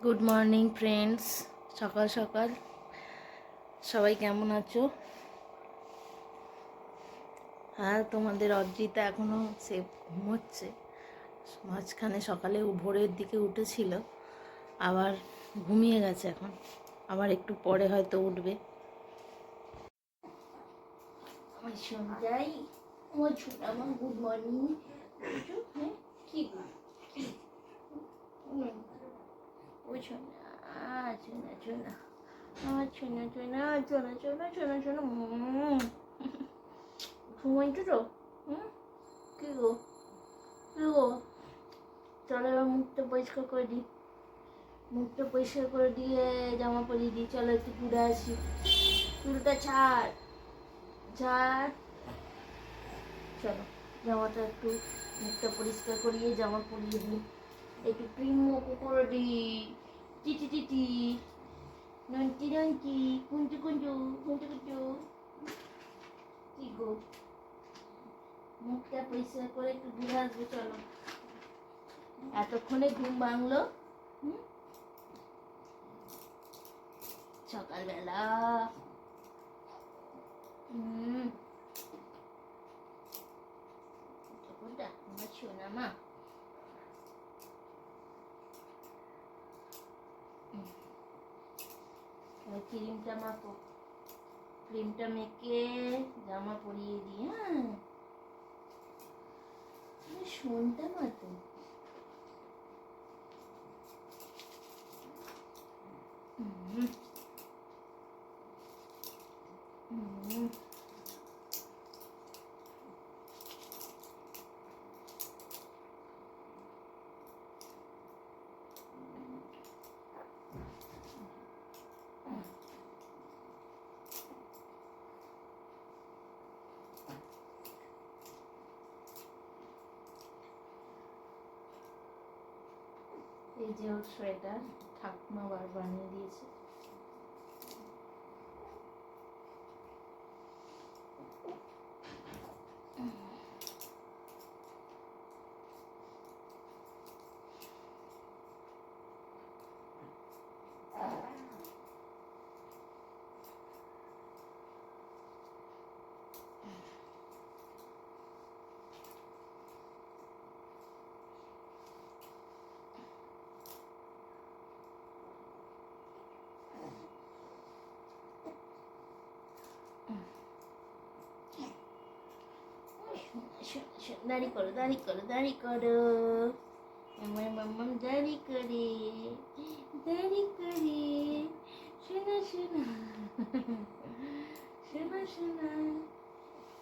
Good morning friends. সকাল সকাল সবাই কেমন আছো? আর তোমাদের অদ্রিতা এখনও সে ঘুমোচ্ছে। মাঝখানে সকালে ভোরের দিকে উঠেছিল, আবার ঘুমিয়ে গেছে। এখন আবার একটু পরে হয়তো উঠবে। আমার সন্ধ্যায় আমার ছোট আমার গুড মর্নিং। হ্যাঁ, কি ও ছোনা ছোনা ছোনা আমার ছোনা ছোনা ছোনা ছোনা ছোনা ছোনা ঘুমাইছো তো? হুম, কি গো কি গো? চলো এবার মুখটা পরিষ্কার করে দিই। মুখটা পরিষ্কার করে দিয়ে জামা পরিয়ে দিই। চলো একটু ঘুরে আসি। চুলটা ছাড় ছাড়। চলো জামাটা একটু মুখটা পরিষ্কার করিয়ে জামা পরিয়ে দিই। একটু ক্রিম মুখো করে দিই। TT TT নন্টি নন্টি কুঞ্চু কুঞ্চু কুঞ্চু কুঞ্চু। কি গো, মুখটা পরিষ্কার করে একটু ঘুরে আসবে। চলো, এতক্ষণে ঘুম ভাঙলো। সকালবেলা আমার সোনা মা ক্রিমটা মাখো। ক্রিমটা মেখে জামা পরিয়ে দিই। হ্যাঁ, শোনটা মা তো এই যে ওর সোয়েটার ঠাকুমা বানিয়ে দিয়েছে। দাঁড়ি করো দাঁড়ি করো দাঁড়ি করো। আমার মাম্মাম দাঁড়ি করে দাঁড়ি করে। শোনা শোনা শোনা শোনা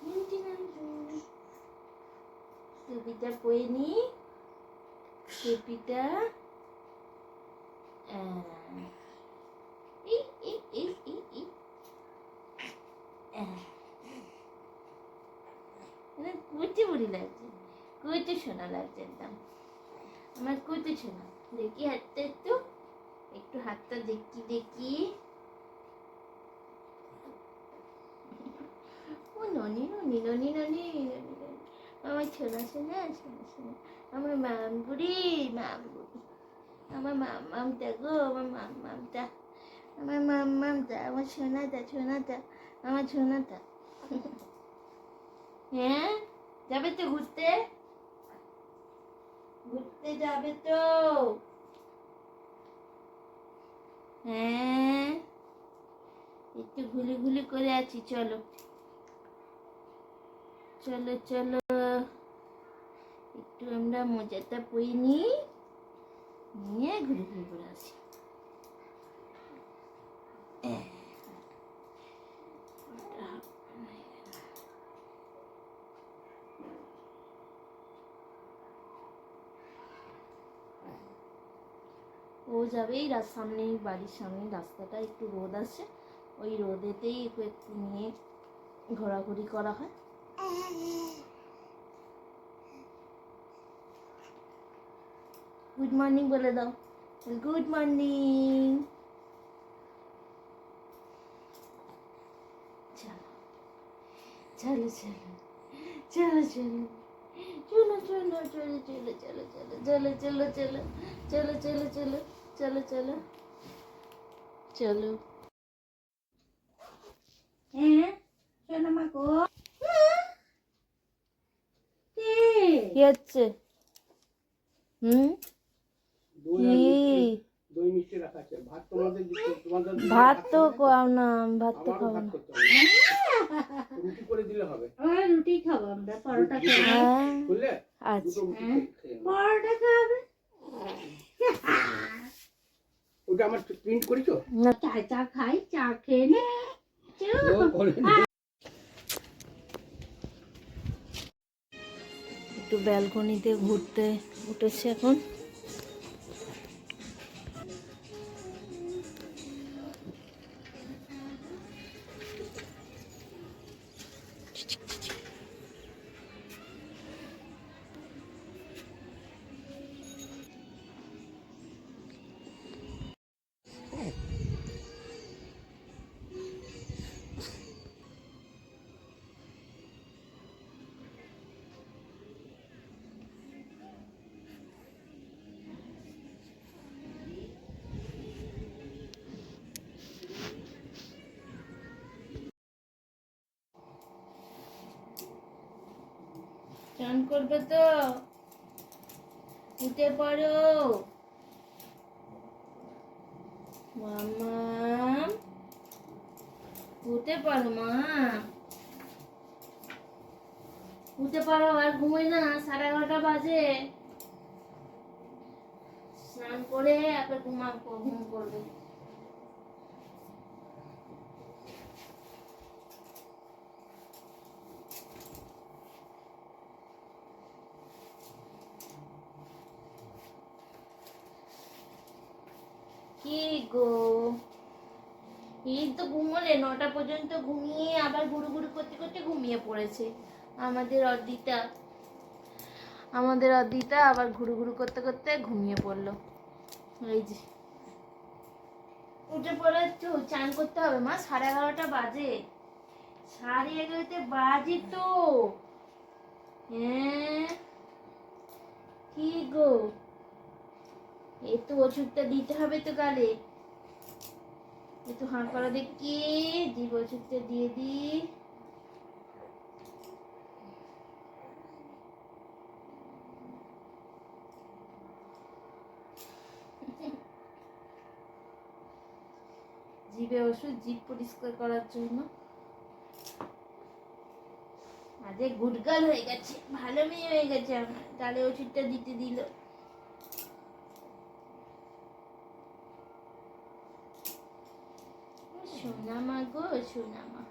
মিন্টি নান্টু। টুপিটা পরে নি। টুপিটা কুচি বুড়ি লাগছে, কুচি শোনা লাগছে একদম। আমার কুচি শোনা। দেখি হাতটা একটু একটু হাতটা দেখি দেখি। ও ননি ননি ননি ননি আমার ছোনা শোনা শোনা শোনা। আমার মাম বুড়ি মাম বুড়ি। আমার মামটা গো, আমার মামটা, আমার মামটা, আমার সোনাটা সোনাটা, আমার সোনাটা। হ্যাঁ, যাবে তো ঘুরতে? ঘুরতে যাবে তো? হ্যাঁ, একটু ঘুলি ঘুলি করে আছি। চলো চলো চলো, একটু আমরা মোজাটা পরে নিই, নিয়ে ঘুরে ঘুরে করে আসি। ও যাবে এই সামনেই, বাড়ির সামনে রাস্তাটা একটু রোদ আছে, ওই রোদেতেই একটু নিয়ে ঘোরাঘুরি করা হয়। গুড মর্নিং বলে দাও। Good morning. চলো চলো চলো চলো চলো চলো চলো চলো চলো চলো চলো চলো চলো চলো চলো চলো চলো চলো চলো চলো। হ্যাঁ শোনো মা গো, কি হচ্ছে? ভাত তো না, ভাত তো খাবো না। রুটি খাবো আমরা, পরোটা খাবো। আচ্ছা পরোটা খাবে ওটা আমার প্রিন্ট করেছো না, চা খাই, চা খেয়ে নি। একটু ব্যালকনিতে ঘুরতে উঠেছে এখন। চান করবে তো? উঠে পড়ো মামা, উঠে পড়ো মা, উঠে পড়ো। আর ঘুমোই না, 11:30 বাজে। স্নান করে আবার ঘুম করবে। কি গো, এই তো ঘুমোলে 9টা পর্যন্ত, ঘুমিয়ে আবার গুড়ু গুড়ু করতে করতে ঘুমিয়ে পড়েছে আমাদের অদ্রিতা। আমাদের অদ্রিতা আবার ঘুরু ঘুরু করতে করতে ঘুমিয়ে পড়লো। এই যে উঠে পড়েছো, চান করতে হবে মা, 11:30 বাজে। 11:30 বাজে তো। হ্যাঁ কি গো, এই তো ওষুধটা দিতে হবে তো গালে। একটু হাঁ করা দেখি, জীব ওষুধটা দিয়ে দি। জিভে ওষুধ, জিভ পরিষ্কার করার জন্য। আজকে গুডগার্ল হয়ে গেছে, ভালো মেয়ে হয়ে গেছে আমার, গালে ওষুধটা দিতে দিল। সোনা মা গো, সোনা মা।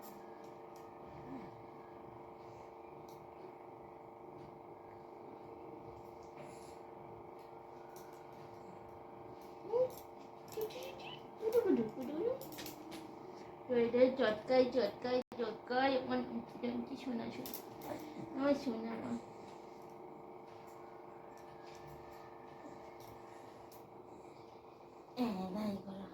চটকাই চটকাই চটকাই আমার সোনা সোনা, আমার সোনা মা। ভাই করো।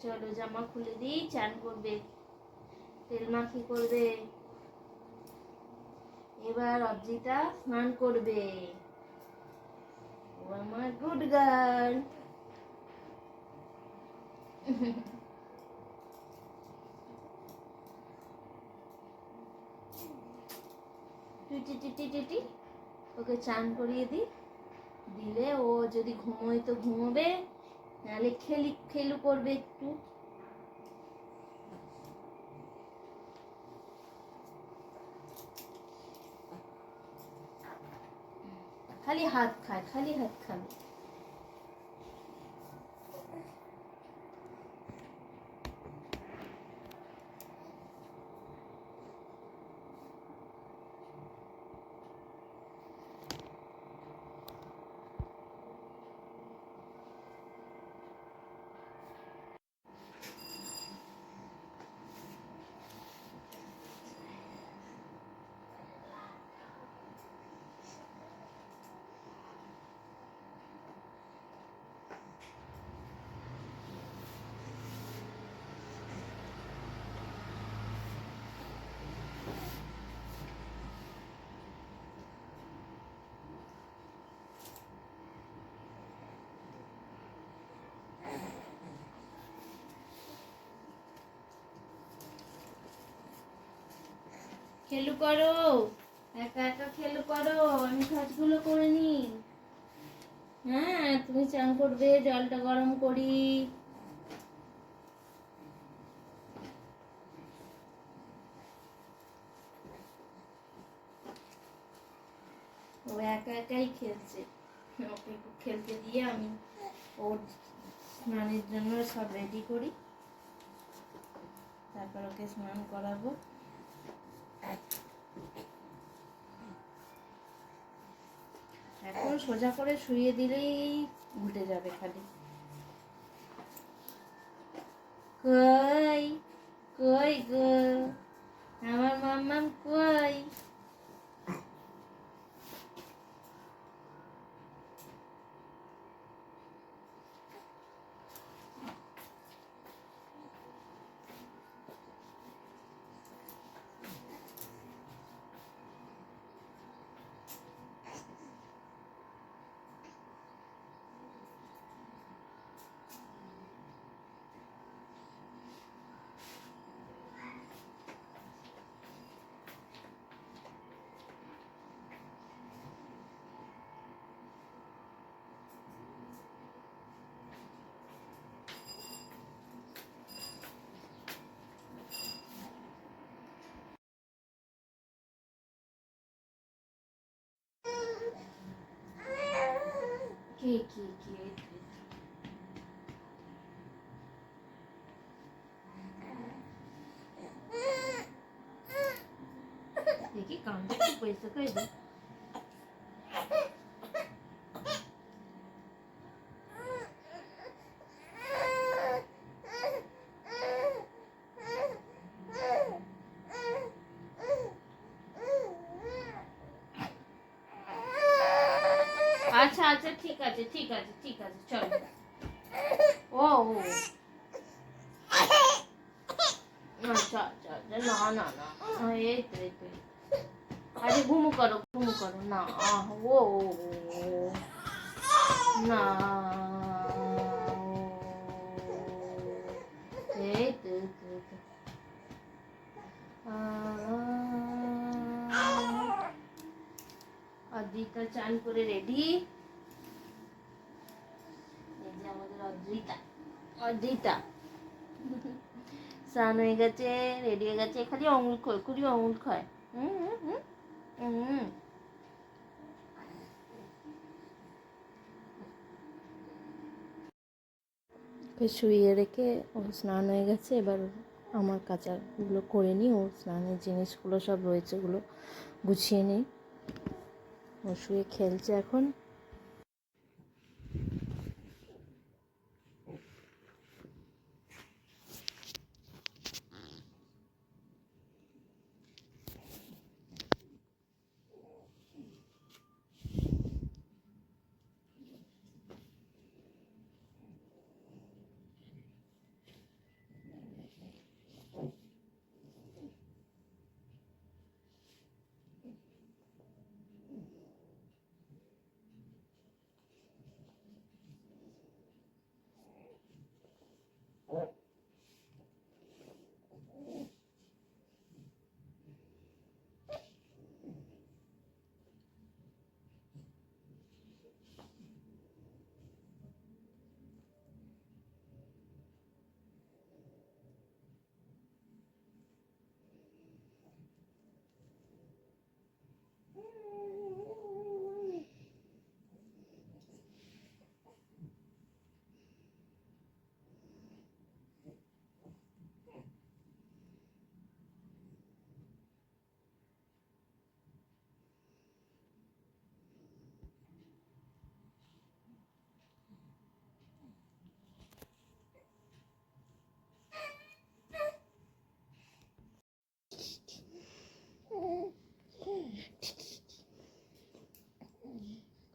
চলো জামা খুলে দিই, চান করবে, তেল মাখি করবে। এবার অদ্রিতা স্নান করবে। ও আমার গুড গার্ল। টিটি ওকে চান করিয়ে দিলে ও যদি ঘুমোয় তো ঘুমোবে, নাহলে খেলু করবে একটু। খালি হাত খায়, খালি হাত খাবে। খেলু করো, একা একা খেলু করো, আমি কাজগুলো করে নি। হ্যাঁ, তুমি চান করবে, জলটা গরম করি। ও একা একাই খেলছে, ওকে একটু খেলতে দিয়ে আমি ওর স্নানের জন্য সব রেডি করি, তারপর ওকে স্নান করাবো। এখন সোজা করে শুইয়ে দিলেই উল্টে যাবে খালি। কই কই গো আমার মাম্মাম কই? কে কে কে দেখি কামটা কি পয়সা করে দে। আচ্ছা আচ্ছা ঠিক আছে ঠিক আছে ঠিক আছে চলো। ও ও আচ্ছা আচ্ছা আচ্ছা, না না না, এই তো এই তো। আরে ঘুমু করো না, ও ও ও, না, এই তো এই তো এই তো। অদ্রিতা চান করে রেডি। এই যে আমাদের অদ্রিতা, অদ্রিতা স্নান হয়ে গেছে, রেডি হয়ে গেছে, খালি আঙুল খয়, খুবই আঙুল খায়। হুম হুম হুম হুম। ওকে শুইয়ে রেখে ওর স্নান হয়ে গেছে, এবার আমার কাচাগুলো করে নিই, ওর স্নানের জিনিসগুলো সব রয়েছে ওগুলো গুছিয়ে নিই। ও শুয়ে খেলছে এখন।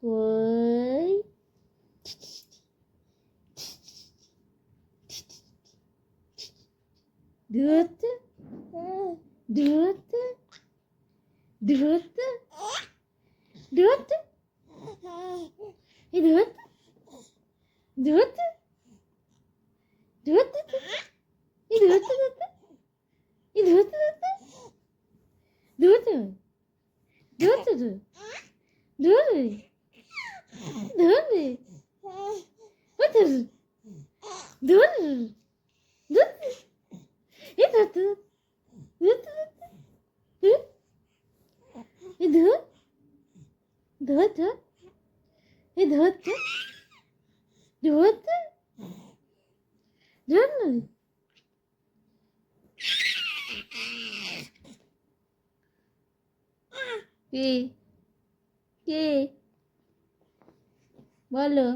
কই দুধ দুধ দুধ দুধ, এই দুধ দুধ দুধ, এই দুধ দুধ, এই দুধ দুধ দুধ কে কে বলো